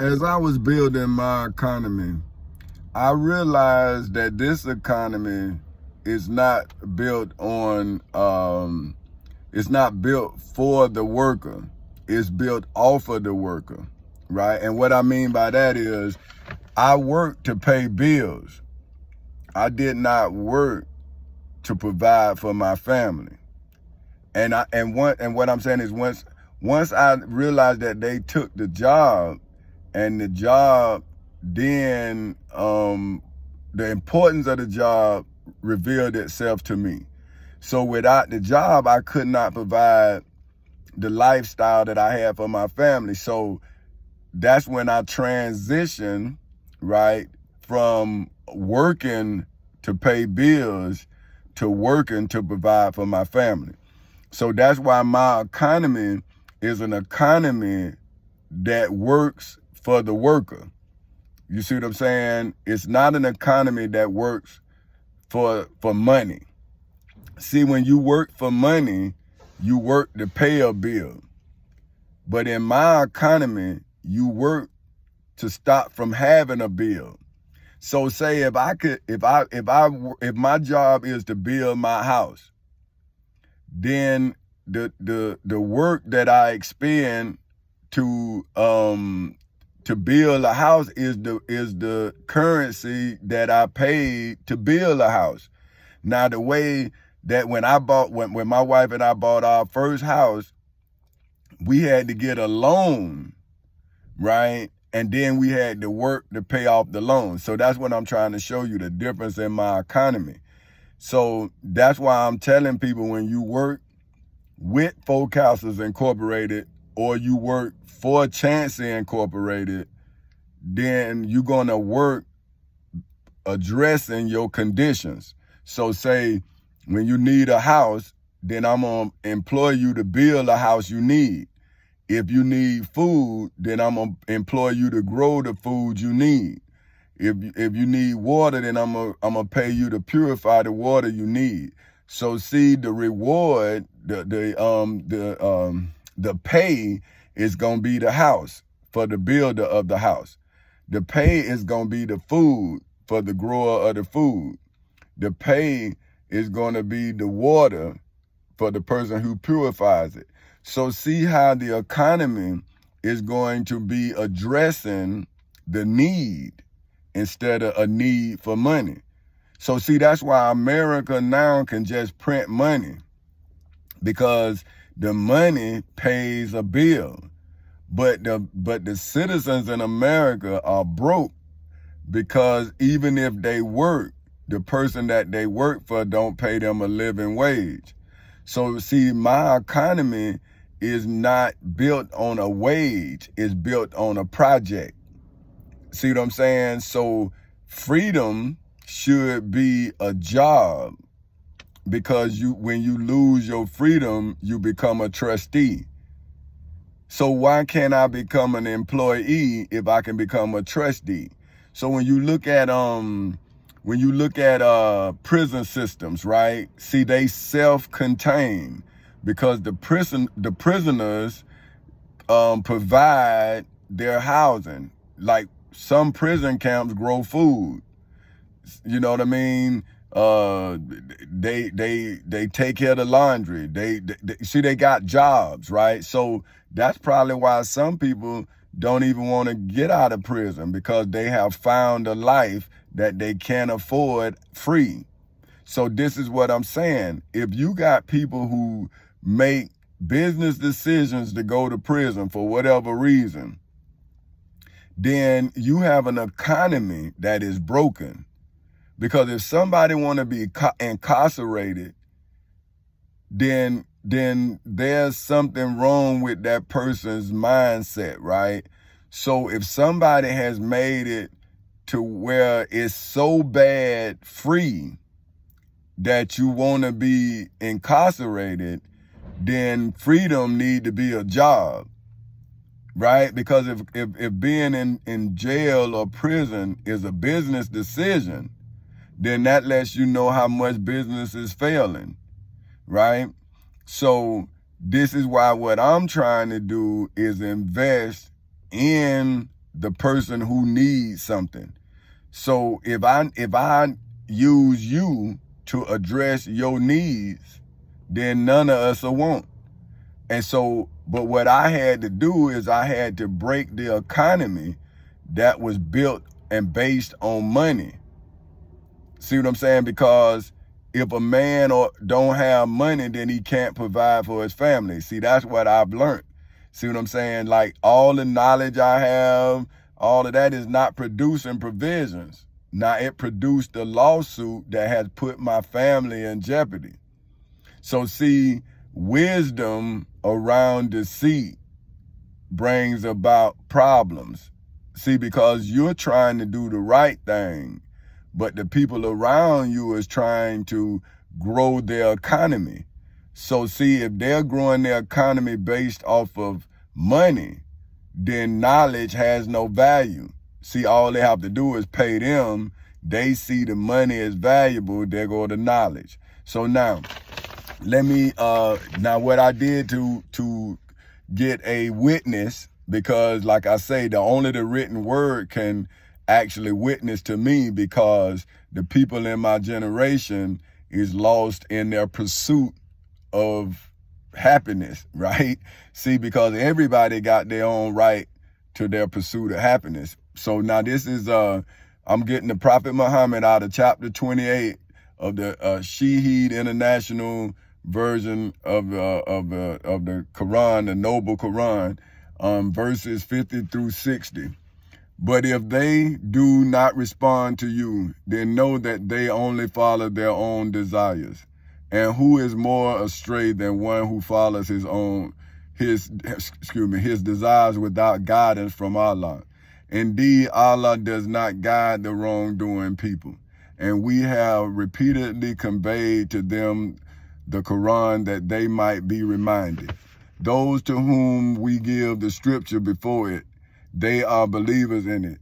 as I was building my economy, I realized that this economy is not built on, it's not built for the worker. It's built off of the worker, right? And what I mean by that is I work to pay bills. I did not work to provide for my family. And what I'm saying is once I realized that they took the job, and the job then the importance of the job revealed itself to me. So without the job, I could not provide the lifestyle that I had for my family. So that's when I transitioned, right, from working to pay bills to working to provide for my family. So that's why my economy is an economy that works for the worker. You see what I'm saying? It's not an economy that works for money. See, when you work for money, you work to pay a bill. But in my economy, you work to stop from having a bill. So say if my job is to build my house, then the work that I expend to build a house is the currency that I paid to build a house. Now the way that when my wife and I bought our first house, we had to get a loan, right? And then we had to work to pay off the loan. So that's what I'm trying to show you, the difference in my economy. So that's why I'm telling people, when you work with Folk Houses Incorporated or you work for Chancey Incorporated, then you're gonna work addressing your conditions. So say when you need a house, then I'm gonna employ you to build a house you need. If you need food, then I'm gonna employ you to grow the food you need. If you need water, then I'm gonna pay you to purify the water you need. So see, the reward, the pay is gonna be the house for the builder of the house. The pay is gonna be the food for the grower of the food. The pay is gonna be the water for the person who purifies it. So see how the economy is going to be addressing the need instead of a need for money. So see, that's why America now can just print money, because the money pays a bill. But the citizens in America are broke, because even if they work, the person that they work for don't pay them a living wage. So see, my economy is not built on a wage, it's built on a project. See what I'm saying? So freedom should be a job, because when you lose your freedom, you become a trustee. So why can't I become an employee if I can become a trustee? So when you look at prison systems, right? See, they self-contain, because the prisoners provide their housing. Like some prison camps grow food. You know what I mean? They take care of the laundry. They see, they got jobs, right? So that's probably why some people don't even want to get out of prison, because they have found a life that they can't afford free. So this is what I'm saying. If you got people who make business decisions to go to prison for whatever reason, then you have an economy that is broken. Because if somebody want to be incarcerated, then there's something wrong with that person's mindset, right? So if somebody has made it to where it's so bad free that you want to be incarcerated, then freedom need to be a job, right? Because if being in jail or prison is a business decision, then that lets you know how much business is failing, right? So this is why what I'm trying to do is invest in the person who needs something. So if I use you to address your needs, then none of us will want. And so, but what I had to do is I had to break the economy that was built and based on money. See what I'm saying? Because if a man don't have money, then he can't provide for his family. See, that's what I've learned. See what I'm saying? Like, all the knowledge I have, all of that is not producing provisions. Now, it produced a lawsuit that has put my family in jeopardy. So see, wisdom around deceit brings about problems. See, because you're trying to do the right thing, but the people around you is trying to grow their economy. So see, if they're growing their economy based off of money, then knowledge has no value. See, all they have to do is pay them. They see the money as valuable, they go to knowledge. So now, let me, now what I did to get a witness, because like I say, only the written word can actually witness to me, because the people in my generation is lost in their pursuit of happiness, right? See, because everybody got their own right to their pursuit of happiness. So now this is, I'm getting the Prophet Muhammad out of chapter 28 of the Shaheed International version of the Quran, the Noble Quran, verses 50 through 60. But if they do not respond to you, then know that they only follow their own desires. And who is more astray than one who follows his desires without guidance from Allah? Indeed, Allah does not guide the wrongdoing people. And we have repeatedly conveyed to them the Quran that they might be reminded. Those to whom we give the scripture before it, they are believers in it.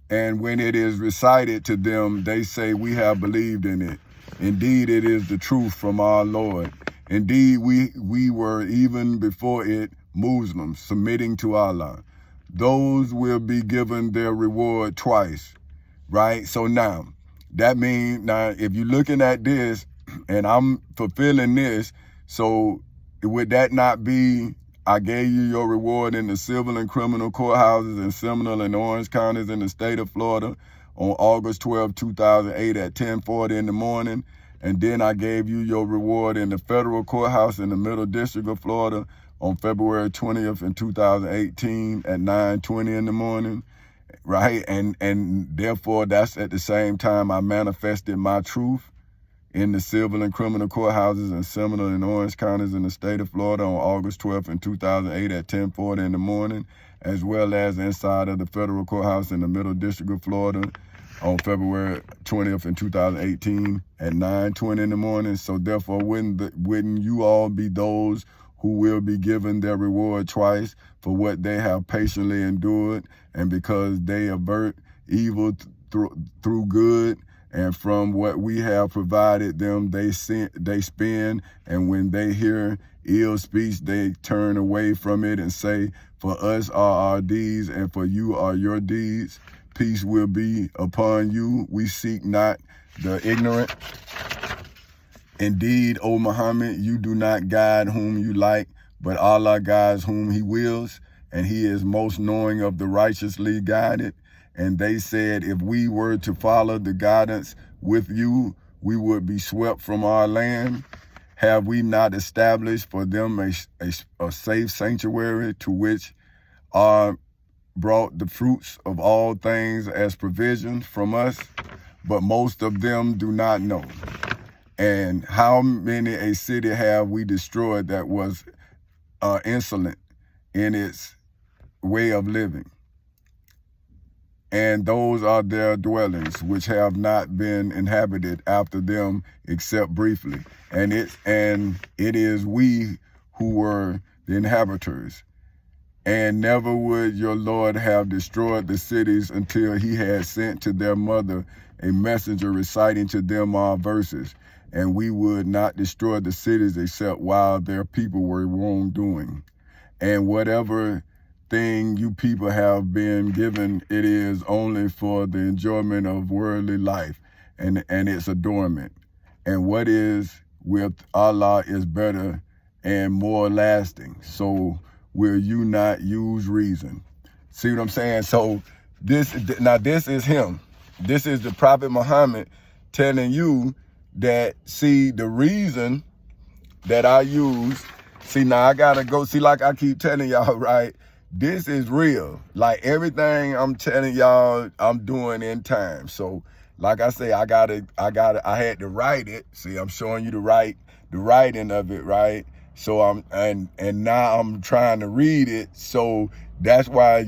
And when it is recited to them, they say, we have believed in it. Indeed, it is the truth from our Lord. Indeed, we were even before it Muslims, submitting to Allah. Those will be given their reward twice, right? So now, that means, now if you're looking at this and I'm fulfilling this, so would that not be, I gave you your reward in the civil and criminal courthouses in Seminole and Orange counties in the state of Florida on August 12, 2008 at 10:40 in the morning. And then I gave you your reward in the federal courthouse in the Middle District of Florida on February 20th in 2018 at 9:20 in the morning, right? And therefore, that's at the same time I manifested my truth in the civil and criminal courthouses in Seminole and Orange counties in the state of Florida on August 12th in 2008 at 10:40 in the morning, as well as inside of the federal courthouse in the Middle District of Florida on February 20th in 2018 at 9:20 in the morning. So therefore, wouldn't you all be those who will be given their reward twice for what they have patiently endured, and because they avert evil through good, and from what we have provided them, they spend, and when they hear ill speech, they turn away from it and say, for us are our deeds, and for you are your deeds. Peace will be upon you. We seek not the ignorant. Indeed, O Muhammad, you do not guide whom you like, but Allah guides whom he wills, and he is most knowing of the righteously guided. And they said, if we were to follow the guidance with you, we would be swept from our land. Have we not established for them a safe sanctuary to which are brought the fruits of all things as provisions from us? But most of them do not know. And how many a city have we destroyed that was insolent in its way of living? And those are their dwellings, which have not been inhabited after them except briefly. And it is we who were the inhabitants. And never would your Lord have destroyed the cities until he had sent to their mother a messenger reciting to them our verses. And we would not destroy the cities except while their people were wrongdoing. And whatever everything you people have been given, it is only for the enjoyment of worldly life and its adornment. And what is with Allah is better and more lasting. So will you not use reason? See what I'm saying? So this is him. This is the Prophet Muhammad telling you that, see, the reason that I use, see, now I gotta go, see, like I keep telling y'all, right? This is real. Like everything I'm telling y'all, I'm doing in time. So like I say, I had to write it. See, I'm showing you the writing of it, right? So and now I'm trying to read it. So that's why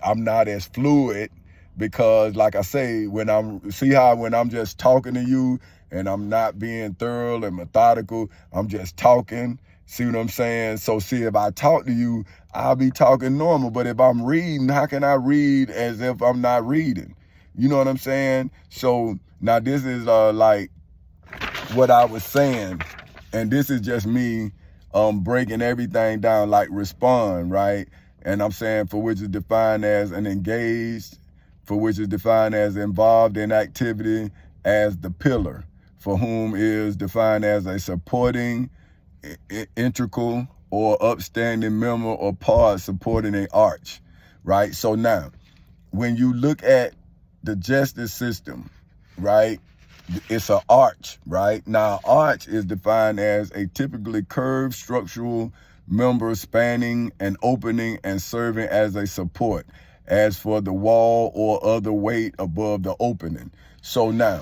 I'm not as fluid, because like I say, when I'm just talking to you and I'm not being thorough and methodical, I'm just talking. See what I'm saying? So see, if I talk to you, I'll be talking normal. But if I'm reading, how can I read as if I'm not reading? You know what I'm saying? So now this is like what I was saying. And this is just me breaking everything down, like respond, right? And I'm saying, for which is defined as an engaged, for which is defined as involved in activity, as the pillar, for whom is defined as a supporting, integral, or upstanding member or part supporting an arch, right? So now, when you look at the justice system, right, it's an arch, right? Now, arch is defined as a typically curved structural member spanning an opening and serving as a support, as for the wall or other weight above the opening. So now,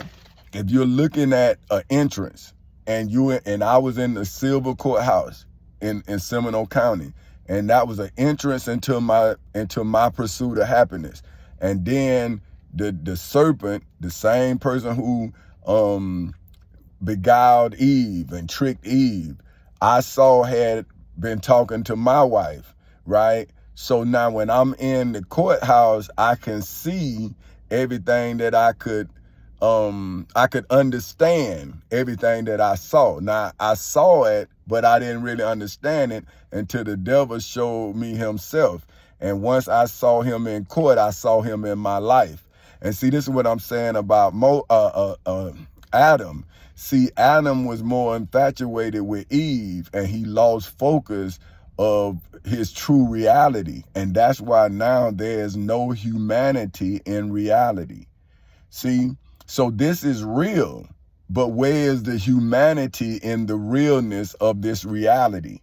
if you're looking at an entrance, and I was in the Silver Courthouse in Seminole County, and that was an entrance into my pursuit of happiness. And then the serpent, the same person who beguiled Eve and tricked Eve, I saw had been talking to my wife, right? So now when I'm in the courthouse, I can see everything that I could understand everything that I saw. Now, I saw it, but I didn't really understand it until the devil showed me himself. And once I saw him in court, I saw him in my life. And see, this is what I'm saying about Adam. See, Adam was more infatuated with Eve, and he lost focus of his true reality. And that's why now there's no humanity in reality. See? So this is real, but where is the humanity in the realness of this reality?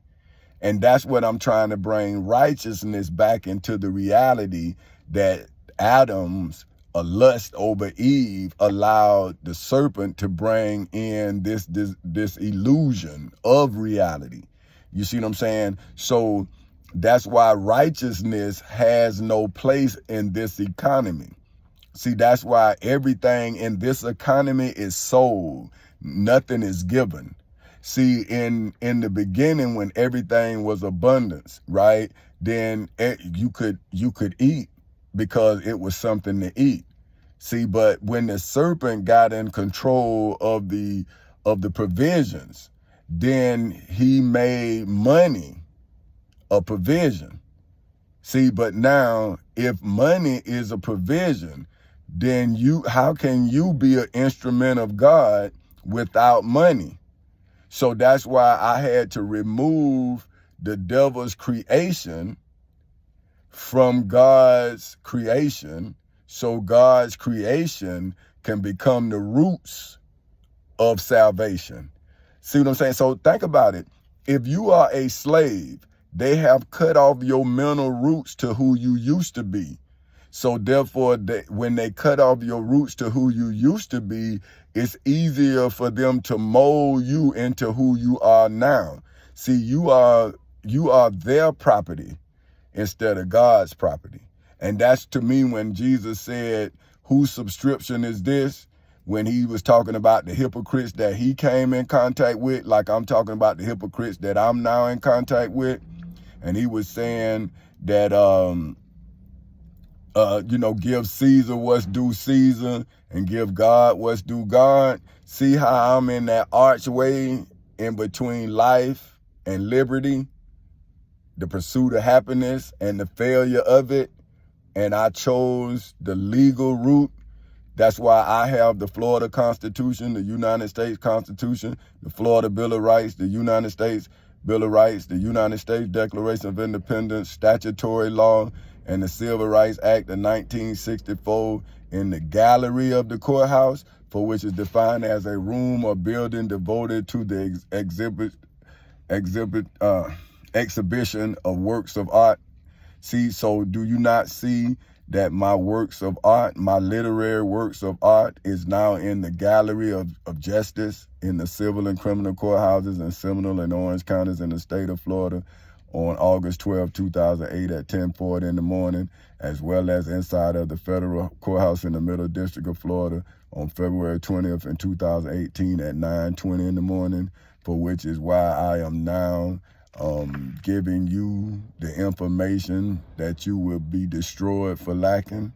And that's what I'm trying to bring righteousness back into the reality that Adam's lust over Eve allowed the serpent to bring in this illusion of reality. You see what I'm saying? So that's why righteousness has no place in this economy. See, that's why everything in this economy is sold. Nothing is given. See, in the beginning, when everything was abundance, right? Then you could eat because it was something to eat. See, but when the serpent got in control of the provisions, then he made money a provision. See, but now if money is a provision, then how can you be an instrument of God without money? So that's why I had to remove the devil's creation from God's creation, so God's creation can become the roots of salvation. See what I'm saying? So think about it. If you are a slave, they have cut off your mental roots to who you used to be. So therefore, when they cut off your roots to who you used to be, it's easier for them to mold you into who you are now. See, you are their property instead of God's property. And that's, to me, when Jesus said, whose subscription is this? When he was talking about the hypocrites that he came in contact with, like I'm talking about the hypocrites that I'm now in contact with. And he was saying that, give Caesar what's due Caesar and give God what's due God. See how I'm in that archway in between life and liberty? the pursuit of happiness and the failure of it, and I chose the legal route. That's why I have the Florida Constitution, the United States Constitution, the Florida Bill of Rights, the United States Bill of Rights, the United States Declaration of Independence, statutory law, and the Civil Rights Act of 1964 in the gallery of the courthouse, for which is defined as a room or building devoted to the exhibition of works of art. See, so do you not see that my works of art, my literary works of art, is now in the gallery of justice in the civil and criminal courthouses in Seminole and Orange counties in the state of Florida on August 12, 2008 at 10:40 in the morning, as well as inside of the federal courthouse in the Middle District of Florida on February 20th in 2018 at 9:20 in the morning, for which is why I am now giving you the information that you will be destroyed for lacking.